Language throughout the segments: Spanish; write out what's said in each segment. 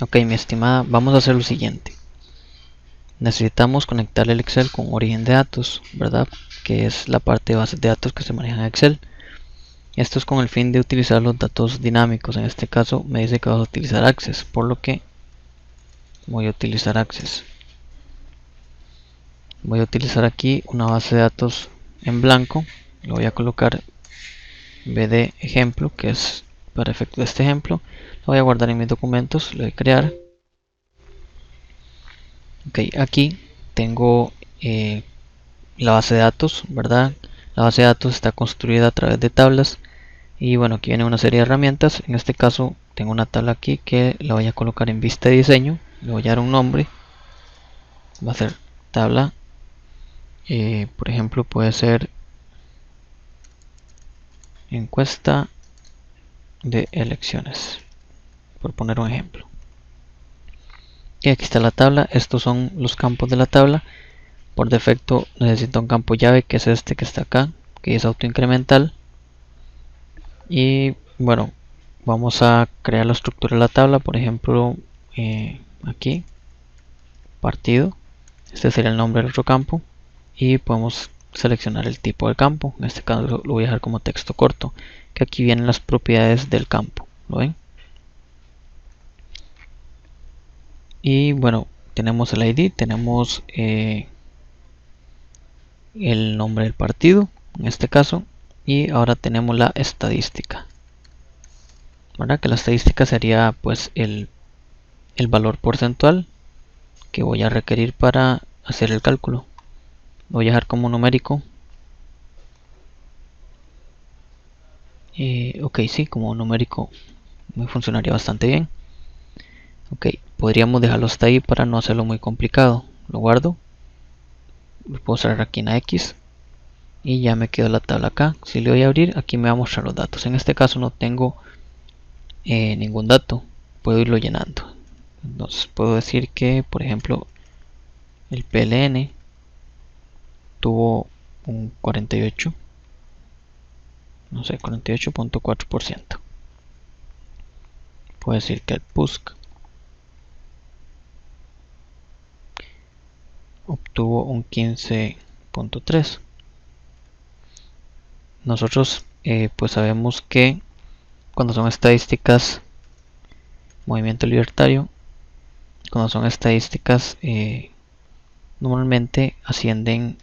Ok, mi estimada, vamos a hacer lo siguiente. Necesitamos conectar el Excel con origen de datos, ¿verdad? Que es la parte de bases de datos que se maneja en Excel. Esto es con el fin de utilizar los datos dinámicos. En este caso me dice que vas a utilizar Access, por lo que voy a utilizar Access. Voy a utilizar aquí una base de datos en blanco. Lo voy a colocar BD ejemplo, que es para efecto de este ejemplo. Lo voy a guardar en mis documentos, le doy a crear. Ok, aquí tengo la base de datos, ¿verdad? La base de datos está construida a través de tablas y bueno, aquí viene una serie de herramientas. En este caso tengo una tabla aquí que la voy a colocar en vista de diseño, le voy a dar un nombre, va a ser tabla, por ejemplo puede ser encuesta de elecciones, por poner un ejemplo. Y aquí está la tabla, estos son los campos de la tabla. Por defecto necesito un campo llave, que es este que está acá, que es autoincremental. Y bueno, vamos a crear la estructura de la tabla. Por ejemplo, aquí partido, este sería el nombre del otro campo, y podemos seleccionar el tipo del campo. En este caso lo voy a dejar como texto corto, que aquí vienen las propiedades del campo, ¿lo ven? Y bueno, tenemos el ID, tenemos el nombre del partido en este caso, y ahora tenemos la estadística, ¿verdad? Que la estadística sería pues el valor porcentual que voy a requerir para hacer el cálculo. Lo voy a dejar como numérico. Ok, sí, como numérico me funcionaría bastante bien. Ok, podríamos dejarlo hasta ahí para no hacerlo muy complicado. Lo guardo, lo puedo cerrar aquí en la X y ya me quedó la tabla acá. Si le doy a abrir, aquí me va a mostrar los datos. En este caso no tengo ningún dato, puedo irlo llenando. Entonces puedo decir que, por ejemplo, el PLN tuvo un 48, no sé, 48.4%. Puedo decir que el PUSC obtuvo un 15.3. Nosotros pues sabemos que cuando son estadísticas movimiento libertario, cuando son estadísticas normalmente ascienden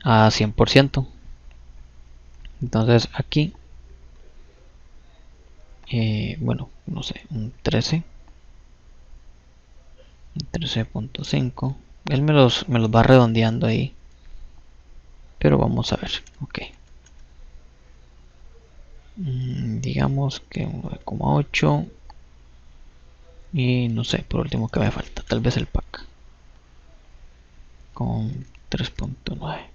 a 100%. Entonces aquí bueno, no sé, un 13.5. Él me los va redondeando ahí, pero vamos a ver. Ok, digamos que 9.8 y no sé, por último que me falta, tal vez el pack con 3.9.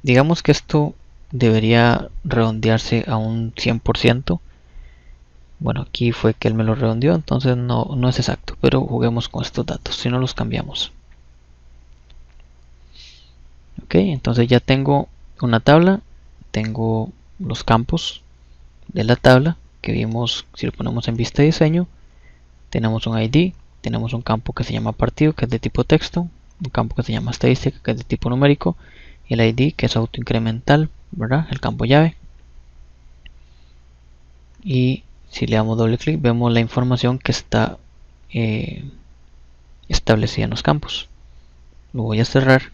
Digamos que esto debería redondearse a un 100%. Bueno, aquí fue que él me lo redondeó, entonces no es exacto, pero juguemos con estos datos, si no los cambiamos. Ok, entonces ya tengo una tabla, tengo los campos de la tabla que vimos. Si lo ponemos en vista de diseño, tenemos un ID, tenemos un campo que se llama partido, que es de tipo texto, un campo que se llama estadística, que es de tipo numérico, y el ID, que es autoincremental, ¿verdad? El campo llave. Y si le damos doble clic, vemos la información que está establecida en los campos. Lo voy a cerrar.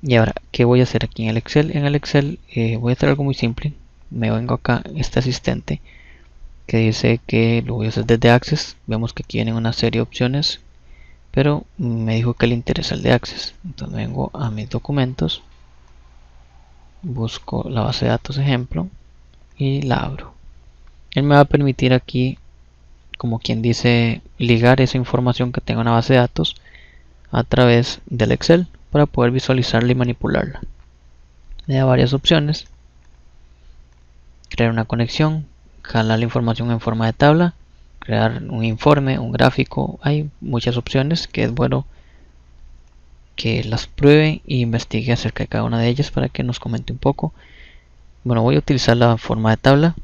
Y ahora, ¿qué voy a hacer aquí en el Excel? En el Excel voy a hacer algo muy simple. Me vengo acá, este asistente, que dice que lo voy a hacer desde Access. Vemos que aquí vienen una serie de opciones, pero me dijo que le interesa el de Access. Entonces vengo a mis documentos, busco la base de datos ejemplo y la abro. Él me va a permitir aquí, como quien dice, ligar esa información que tengo en la base de datos a través del Excel para poder visualizarla y manipularla. Me da varias opciones: crear una conexión, jalar la información en forma de tabla, crear un informe, un gráfico. Hay muchas opciones que es bueno que las pruebe e investigue acerca de cada una de ellas para que nos comente un poco. Bueno, voy a utilizar la forma de tabla.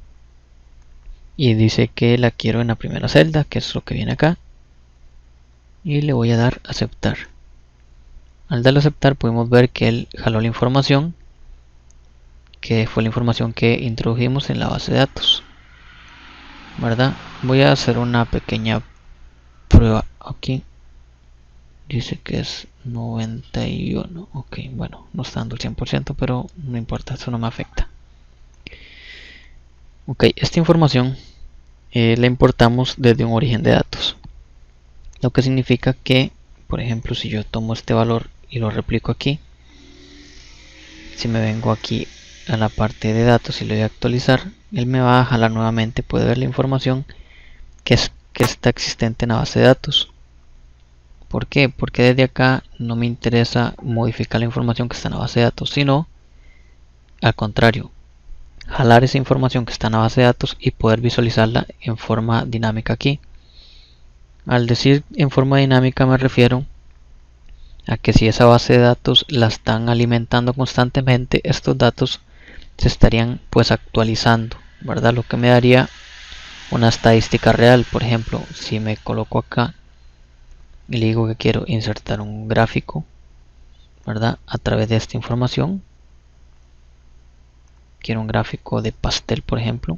y dice que la quiero en la primera celda, que es lo que viene acá, y le voy a dar aceptar. Al darle aceptar podemos ver que él jaló la información, que fue la información que introdujimos en la base de datos, ¿verdad? Voy a hacer una pequeña prueba aquí. Dice que es 91. Ok, bueno, no está dando el 100%, pero no importa, eso no me afecta. Ok, esta información la importamos desde un origen de datos, lo que significa que, por ejemplo, si yo tomo este valor y lo replico aquí, si me vengo aquí a la parte de datos y le doy a actualizar, él me va a jalar nuevamente, puede ver la información que está existente en la base de datos. ¿Por qué? Porque desde acá no me interesa modificar la información que está en la base de datos, sino al contrario, jalar esa información que está en la base de datos y poder visualizarla en forma dinámica aquí. Al decir en forma dinámica me refiero a que si esa base de datos la están alimentando constantemente, estos datos se estarían pues actualizando, ¿verdad? Lo que me daría una estadística real. Por ejemplo, si me coloco acá y le digo que quiero insertar un gráfico, ¿verdad? A través de esta información, quiero un gráfico de pastel, por ejemplo.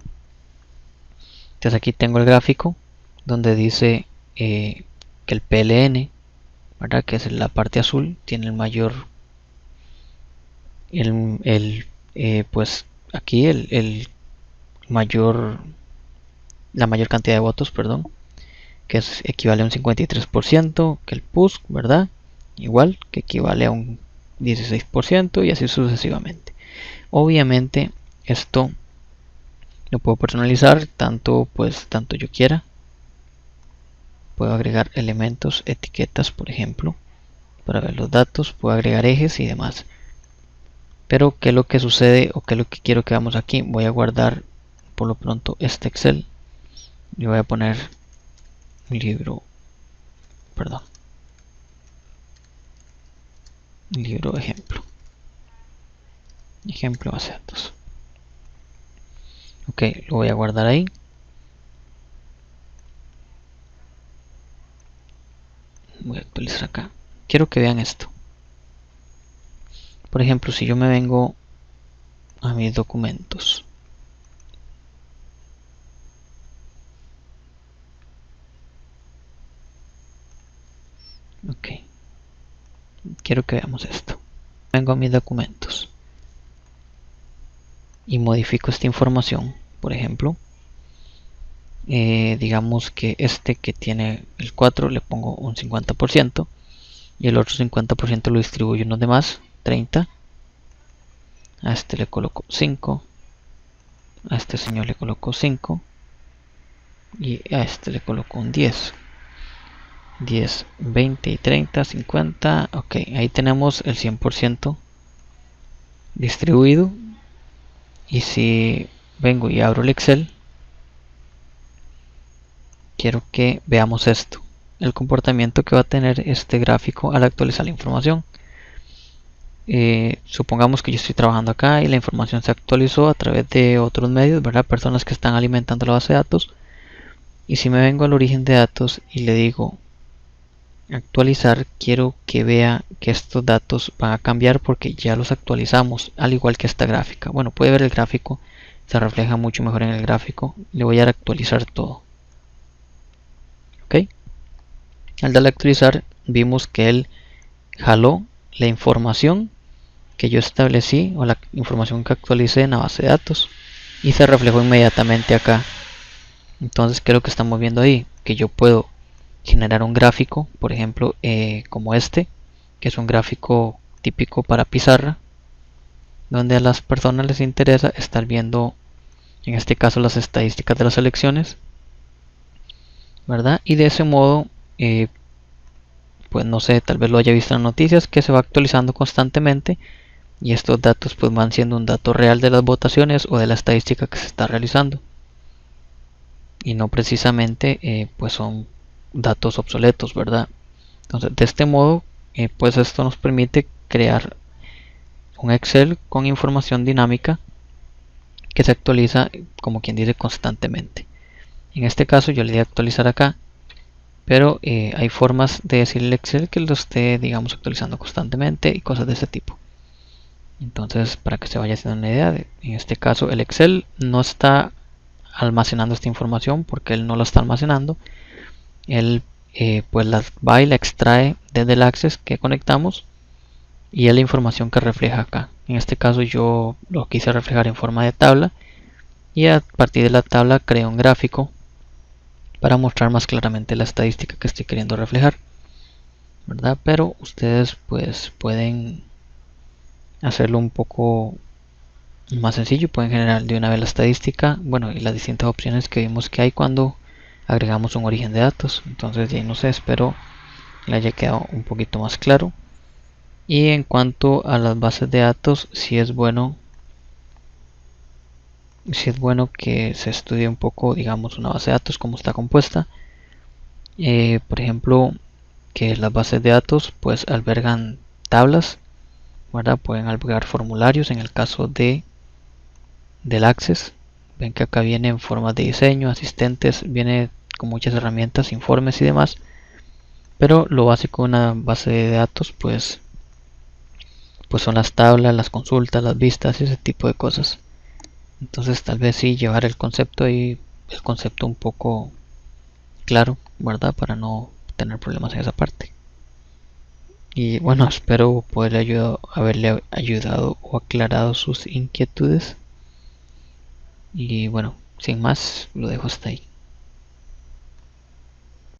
Entonces aquí tengo el gráfico donde dice que el PLN, ¿verdad? Que es la parte azul, tiene el mayor, pues aquí el mayor, la mayor cantidad de votos, perdón, que equivale a un 53%, que el PUSC, ¿verdad? Igual, que equivale a un 16% y así sucesivamente. Obviamente esto lo puedo personalizar tanto yo quiera. Puedo agregar elementos, etiquetas, por ejemplo, para ver los datos, puedo agregar ejes y demás. Pero qué es lo que sucede o qué es lo que quiero que veamos aquí. Voy a guardar por lo pronto este Excel. Y voy a poner libro ejemplo base de datos. Ok, lo voy a guardar ahí. Voy a actualizar acá. Quiero que vean esto. Por ejemplo, si yo me vengo a mis documentos, ok, quiero que veamos esto. Vengo a mis documentos y modifico esta información. Por ejemplo, digamos que este que tiene el 4 le pongo un 50% y el otro 50% lo distribuyo en los demás 30. A este le coloco 5, a este señor le coloco 5 y a este le coloco un 10, 20 y 30, 50. Ok, ahí tenemos el 100% distribuido. Y si vengo y abro el Excel, quiero que veamos esto, el comportamiento que va a tener este gráfico al actualizar la información. Supongamos que yo estoy trabajando acá y la información se actualizó a través de otros medios, ¿verdad? Personas que están alimentando la base de datos. Y si me vengo al origen de datos y le digo actualizar, quiero que vea que estos datos van a cambiar porque ya los actualizamos, al igual que esta gráfica. Bueno, puede ver el gráfico, se refleja mucho mejor en el gráfico. Le voy a dar a actualizar todo. Ok, al darle a actualizar vimos que él jaló la información que yo establecí o la información que actualicé en la base de datos y se reflejó inmediatamente acá. Entonces, ¿qué es lo que estamos viendo ahí? Que yo puedo generar un gráfico, por ejemplo, como este, que es un gráfico típico para pizarra, donde a las personas les interesa estar viendo, en este caso, las estadísticas de las elecciones, ¿verdad? Y de ese modo, pues no sé, tal vez lo haya visto en noticias, que se va actualizando constantemente y estos datos pues van siendo un dato real de las votaciones o de la estadística que se está realizando y no precisamente pues son datos obsoletos, ¿verdad? Entonces de este modo pues esto nos permite crear un Excel con información dinámica que se actualiza, como quien dice, constantemente. En este caso yo le di a actualizar acá, pero hay formas de decirle al Excel que lo esté, digamos, actualizando constantemente y cosas de ese tipo. Entonces, para que se vaya haciendo una idea, en este caso el Excel no está almacenando esta información porque él no la está almacenando. Él pues la va y la extrae desde el Access que conectamos y es la información que refleja acá. En este caso yo lo quise reflejar en forma de tabla y a partir de la tabla creé un gráfico para mostrar más claramente la estadística que estoy queriendo reflejar, ¿verdad? Pero ustedes pues pueden hacerlo un poco más sencillo, pueden generar de una vez la estadística, bueno, y las distintas opciones que vimos que hay cuando agregamos un origen de datos. Entonces ya no sé, espero le haya quedado un poquito más claro. Y en cuanto a las bases de datos, si es bueno que se estudie un poco, digamos, una base de datos, cómo está compuesta. Por ejemplo, que las bases de datos pues albergan tablas, ¿verdad? Pueden albergar formularios en el caso del Access. Ven que acá viene en formas de diseño, asistentes, viene con muchas herramientas, informes y demás. Pero lo básico de una base de datos pues son las tablas, las consultas, las vistas y ese tipo de cosas. Entonces tal vez sí llevar el concepto y el concepto un poco claro, ¿verdad? Para no tener problemas en esa parte. Y bueno, espero poderle haberle ayudado o aclarado sus inquietudes. Y bueno, sin más, lo dejo hasta ahí.